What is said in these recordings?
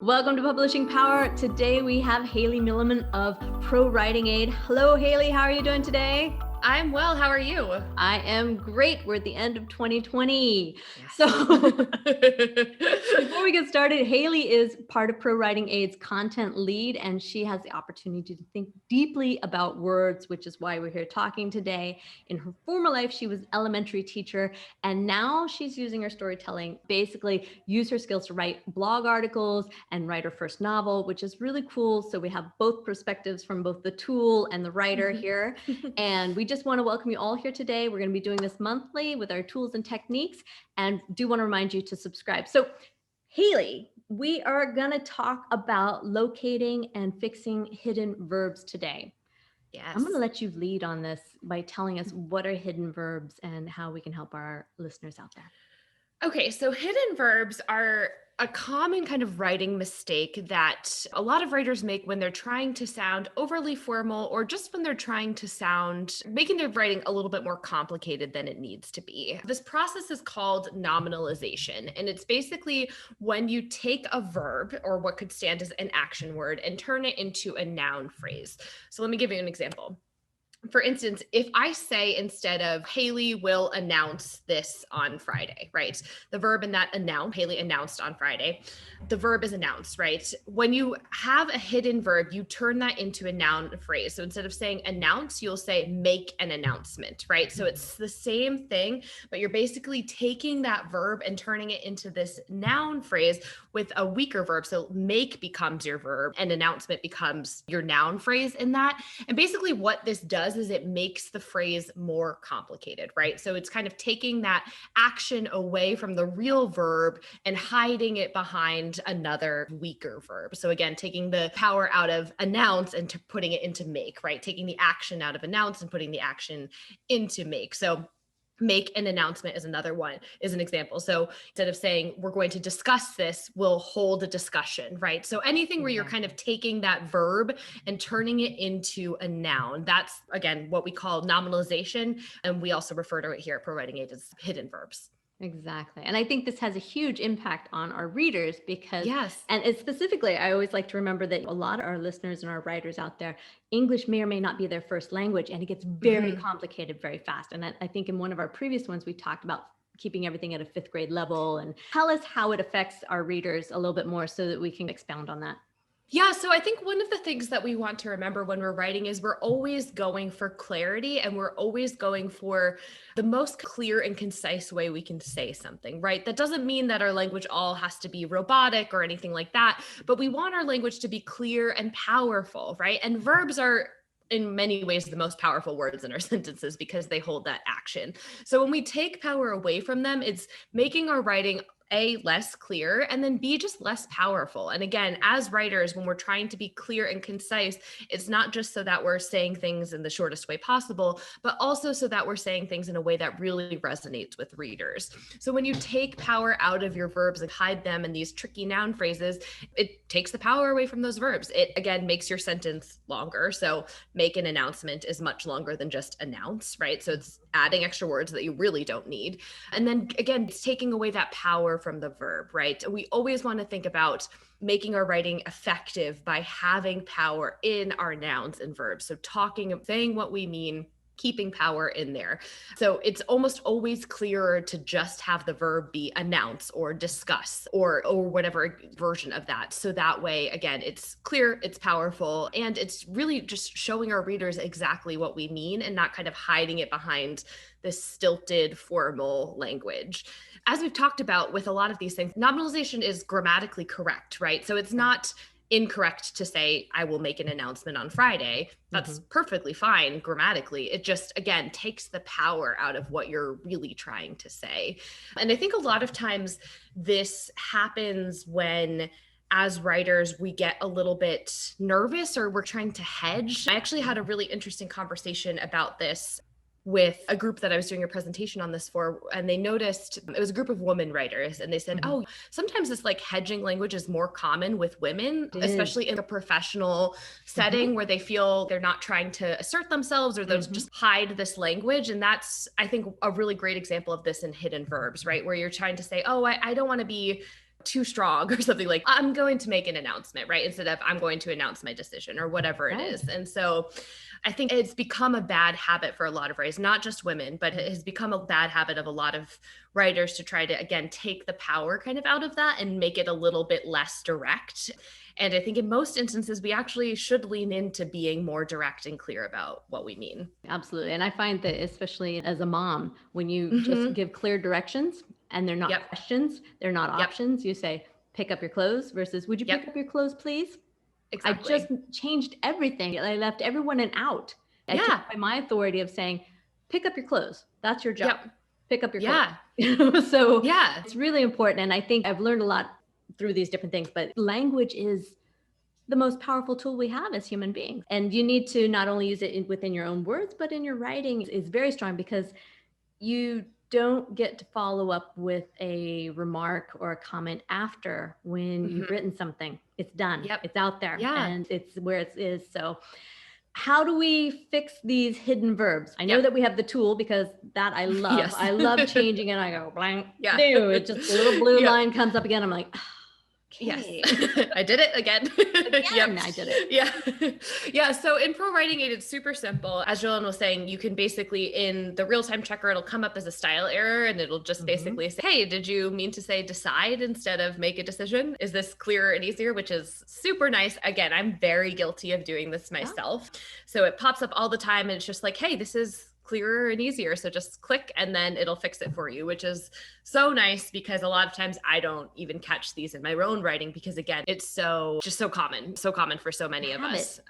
Welcome to Publishing Power. Today we have Hayley Milliman of ProWritingAid. Hello, Hayley. How are you doing today? I'm well. How are you? I am great. We're at the end of 2020. Yes. So before we get started, Hayley is part of ProWritingAid's content lead, and she has the opportunity to think deeply about words, which is why we're here talking today. In her former life, she was an elementary teacher, and now she's using her storytelling, basically use her skills to write blog articles and write her first novel, which is really cool. So we have both perspectives from both the tool and the writer here. And we just want to welcome you all here today. We're going to be doing this monthly with our tools and techniques, and do want to remind you to subscribe. So Hayley, we are going to talk about locating and fixing hidden verbs today. Yes. I'm going to let you lead on this by telling us what are hidden verbs and how we can help our listeners out there. Okay, so hidden verbs are a common kind of writing mistake that a lot of writers make when they're trying to sound overly formal, or just when they're trying to sound, making their writing a little bit more complicated than it needs to be. This process is called nominalization, and it's basically when you take a verb, or what could stand as an action word, and turn it into a noun phrase. So let me give you an example. For instance, if I say, instead of Hayley will announce this on Friday, right? The verb in that announce, Hayley announced on Friday, the verb is announced, right? When you have a hidden verb, you turn that into a noun phrase. So instead of saying announce, you'll say make an announcement, right? So it's the same thing, but you're basically taking that verb and turning it into this noun phrase with a weaker verb. So make becomes your verb and announcement becomes your noun phrase in that. And basically what this does is it makes the phrase more complicated, right? So it's kind of taking that action away from the real verb and hiding it behind another weaker verb. So again, taking the power out of announce and putting it into make, right? Taking the action out of announce and putting the action into make. So make an announcement is another one, is an example. So instead of saying we're going to discuss this, we'll hold a discussion, right? So anything where you're kind of taking that verb and turning it into a noun, that's again what we call nominalization. And we also refer to it here at ProWritingAid as hidden verbs. Exactly. And I think this has a huge impact on our readers because, yes. And it's specifically, I always like to remember that a lot of our listeners and our writers out there, English may or may not be their first language, and it gets very complicated very fast. And I think in one of our previous ones, we talked about keeping everything at a 5th grade level, and tell us how it affects our readers a little bit more so that we can expound on that. Yeah, so I think one of the things that we want to remember when we're writing is we're always going for clarity, and we're always going for the most clear and concise way we can say something, right? That doesn't mean that our language all has to be robotic or anything like that, but we want our language to be clear and powerful, right? And verbs are in many ways the most powerful words in our sentences because they hold that action. So when we take power away from them, it's making our writing A, less clear, and then B, just less powerful. And again, as writers, when we're trying to be clear and concise, it's not just so that we're saying things in the shortest way possible, but also so that we're saying things in a way that really resonates with readers. So when you take power out of your verbs and hide them in these tricky noun phrases, it takes the power away from those verbs. It, again, makes your sentence longer. So make an announcement is much longer than just announce, right? So it's adding extra words that you really don't need. And then again, it's taking away that power from the verb, right? We always want to think about making our writing effective by having power in our nouns and verbs. So talking, saying what we mean, keeping power in there. So it's almost always clearer to just have the verb be announce or discuss or whatever version of that. So that way, again, it's clear, it's powerful, and it's really just showing our readers exactly what we mean and not kind of hiding it behind this stilted formal language. As we've talked about with a lot of these things, nominalization is grammatically correct, right? So it's not incorrect to say, I will make an announcement on Friday. That's perfectly fine grammatically. It just, again, takes the power out of what you're really trying to say. And I think a lot of times this happens when, as writers, we get a little bit nervous or we're trying to hedge. I actually had a really interesting conversation about this with a group that I was doing a presentation on this for, and they noticed, it was a group of women writers, and they said, oh, sometimes this like hedging language is more common with women, especially in a professional setting where they feel they're not trying to assert themselves or they'll just hide this language. And that's, I think, a really great example of this in hidden verbs, right? Where you're trying to say, oh, I don't want to be too strong or something like, I'm going to make an announcement, right? Instead of I'm going to announce my decision or whatever it is. And so I think it's become a bad habit for a lot of writers, not just women, but it has become a bad habit of a lot of writers to try to, again, take the power kind of out of that and make it a little bit less direct. And I think in most instances, we actually should lean into being more direct and clear about what we mean. Absolutely. And I find that especially as a mom, when you just give clear directions and they're not questions, they're not options, you say, pick up your clothes versus would you pick up your clothes, please? Exactly. I just changed everything. I left everyone an out. I took my authority of saying, pick up your clothes. That's your job. Pick up your clothes. So it's really important. And I think I've learned a lot through these different things, but language is the most powerful tool we have as human beings. And you need to not only use it within your own words, but in your writing is very strong because you don't get to follow up with a remark or a comment after when you've written something. It's done. It's out there and it's where it is. So how do we fix these hidden verbs? I know that we have the tool because that I love. I love changing it. I go blank. It just a little blue line comes up again. I'm like, okay. Yes, I did it again. I did it. Yeah. So in ProWritingAid, it's super simple. As JoEllen was saying, you can basically in the real-time checker, it'll come up as a style error and it'll just basically say, hey, did you mean to say decide instead of make a decision? Is this clearer and easier? Which is super nice. Again, I'm very guilty of doing this myself. So it pops up all the time and it's just like, hey, this is clearer and easier. So just click and then it'll fix it for you, which is so nice because a lot of times I don't even catch these in my own writing because again, it's so common for so many of us.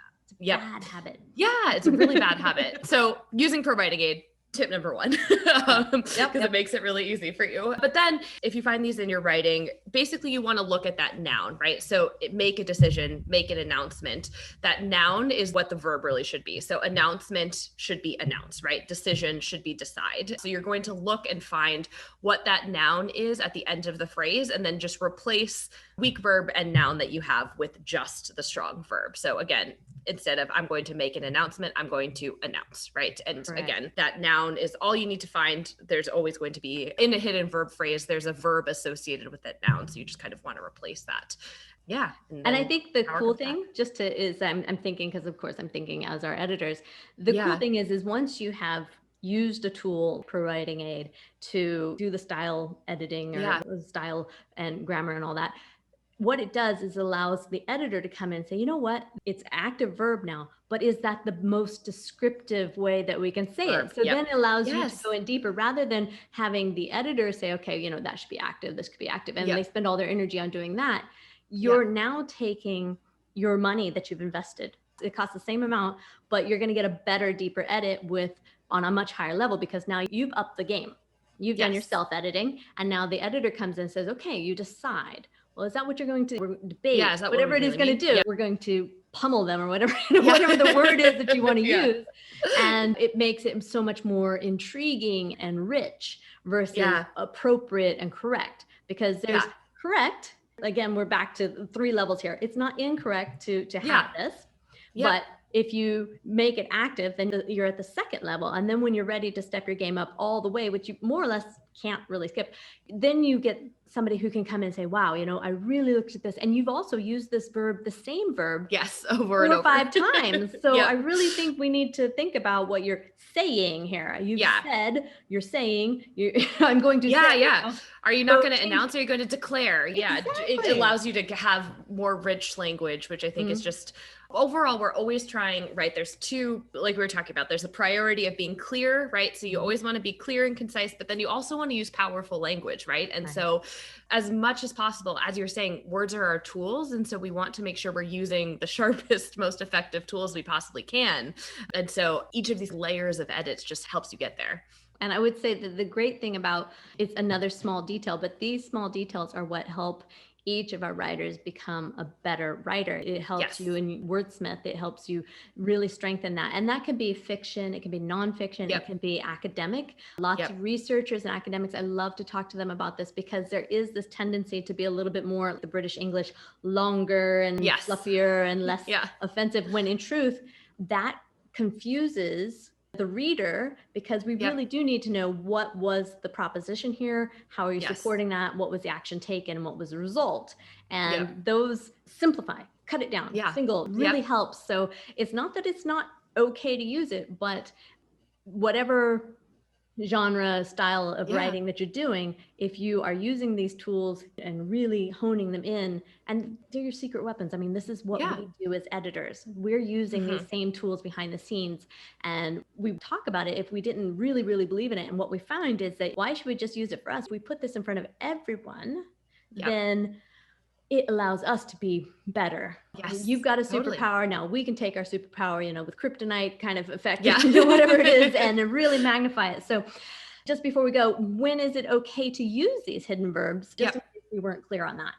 Bad habit. Yeah, it's a really bad habit. So using ProWritingAid, tip number one, because it makes it really easy for you. But then if you find these in your writing, basically you want to look at that noun, right? So make a decision, make an announcement. That noun is what the verb really should be. So announcement should be announce, right? Decision should be decide. So you're going to look and find what that noun is at the end of the phrase, and then just replace weak verb and noun that you have with just the strong verb. So again, instead of I'm going to make an announcement, I'm going to announce, right? And again, that noun is all you need to find. There's always going to be in a hidden verb phrase, there's a verb associated with that noun. So you just kind of want to replace that. Yeah. And I think the cool thing I'm thinking, because of course I'm thinking as our editors, the cool thing is once you have used a tool, ProWritingAid, to do the style editing or style and grammar and all that, what it does is allows the editor to come in and say, you know what, it's active verb now, but is that the most descriptive way that we can say it? So then it allows you to go in deeper rather than having the editor say, okay, you know, that should be active, this could be active. And they spend all their energy on doing that. You're now taking your money that you've invested. It costs the same amount, but you're going to get a better, deeper edit on a much higher level because now you've upped the game. You've done your self-editing. And now the editor comes in and says, okay, you decide. Well, is that what you're going to debate? Yeah, is that whatever what it is going to do, we're going to pummel them or whatever, whatever the word is that you want to use. And it makes it so much more intriguing and rich versus appropriate and correct, because there's correct. Again, we're back to 3 levels here. It's not incorrect to have this, but if you make it active, then you're at the 2nd level. And then when you're ready to step your game up all the way, which you more or less can't really skip, then you get somebody who can come in and say, wow, you know, I really looked at this. And you've also used this verb, the same verb, over and over 5 times. So I really think we need to think about what you're saying here. You've said, you're saying, I'm going to say. Are you not going to announce or are you going to declare? It allows you to have more rich language, which I think is just overall, we're always trying, right? There's 2, like we were talking about, there's a priority of being clear, right? So you always want to be clear and concise, but then you also want to use powerful language, right? And so as much as possible, as you're saying, words are our tools. And so we want to make sure we're using the sharpest, most effective tools we possibly can. And so each of these layers of edits just helps you get there. And I would say that the great thing about it's another small detail, but these small details are what help each of our writers become a better writer. It helps you in wordsmith. It helps you really strengthen that. And that can be fiction. It can be nonfiction. It can be academic. Lots of researchers and academics, I love to talk to them about this because there is this tendency to be a little bit more the British English, longer and fluffier and less offensive, when in truth, that confuses the reader, because we really do need to know what was the proposition here, how are you supporting that, what was the action taken, and what was the result. And those simplify, cut it down, single really helps. So it's not that it's not okay to use it, but whatever genre style of writing that you're doing, if you are using these tools and really honing them in, and they're your secret weapons. I mean, this is what we do as editors. We're using these same tools behind the scenes, and we talk about it if we didn't really, really believe in it. And what we find is that why should we just use it for us? We put this in front of everyone, then it allows us to be better. You've got a superpower. Now we can take our superpower, with kryptonite kind of effect, whatever it is, and really magnify it. So just before we go, when is it okay to use these hidden verbs? Just in case we weren't clear on that.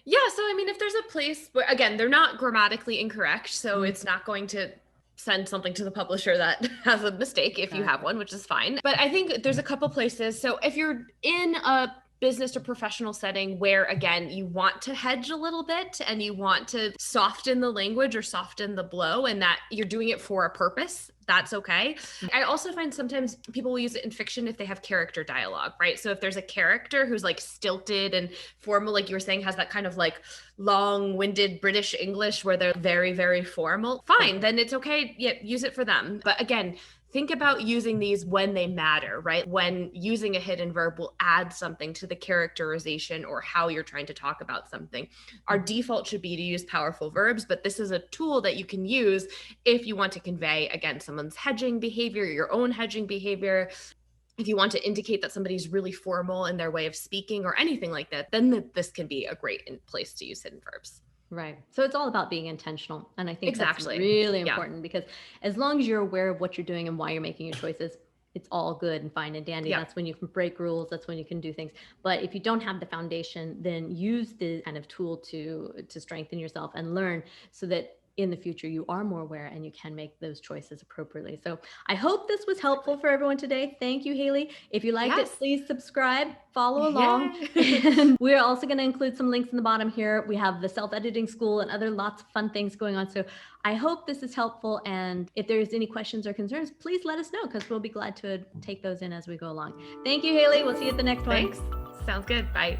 Yeah. So, I mean, if there's a place where, again, they're not grammatically incorrect, so it's not going to send something to the publisher that has a mistake if you have one, which is fine. But I think there's a couple places. So if you're in a business or professional setting where, again, you want to hedge a little bit and you want to soften the language or soften the blow, and that you're doing it for a purpose, that's okay. I also find sometimes people will use it in fiction if they have character dialogue, right? So if there's a character who's like stilted and formal, like you were saying, has that kind of like long-winded British English where they're very, very formal, fine, then it's okay. Yeah, use it for them. But again, think about using these when they matter, right? When using a hidden verb will add something to the characterization or how you're trying to talk about something. Our default should be to use powerful verbs, but this is a tool that you can use if you want to convey, again, someone's hedging behavior, your own hedging behavior. If you want to indicate that somebody's really formal in their way of speaking or anything like that, then this can be a great place to use hidden verbs. Right. So it's all about being intentional. And I think that's really important, because as long as you're aware of what you're doing and why you're making your choices, it's all good and fine and dandy. That's when you can break rules. That's when you can do things. But if you don't have the foundation, then use the kind of tool to strengthen yourself and learn, so that in the future you are more aware and you can make those choices appropriately. So I hope this was helpful for everyone today. Thank you, Hayley. If you liked it, please subscribe, follow along. And we're also going to include some links in the bottom here. We have the self-editing school and other lots of fun things going on. So I hope this is helpful. And if there's any questions or concerns, please let us know, because we'll be glad to take those in as we go along. Thank you, Hayley. We'll see you at the next one. Thanks. Sounds good. Bye.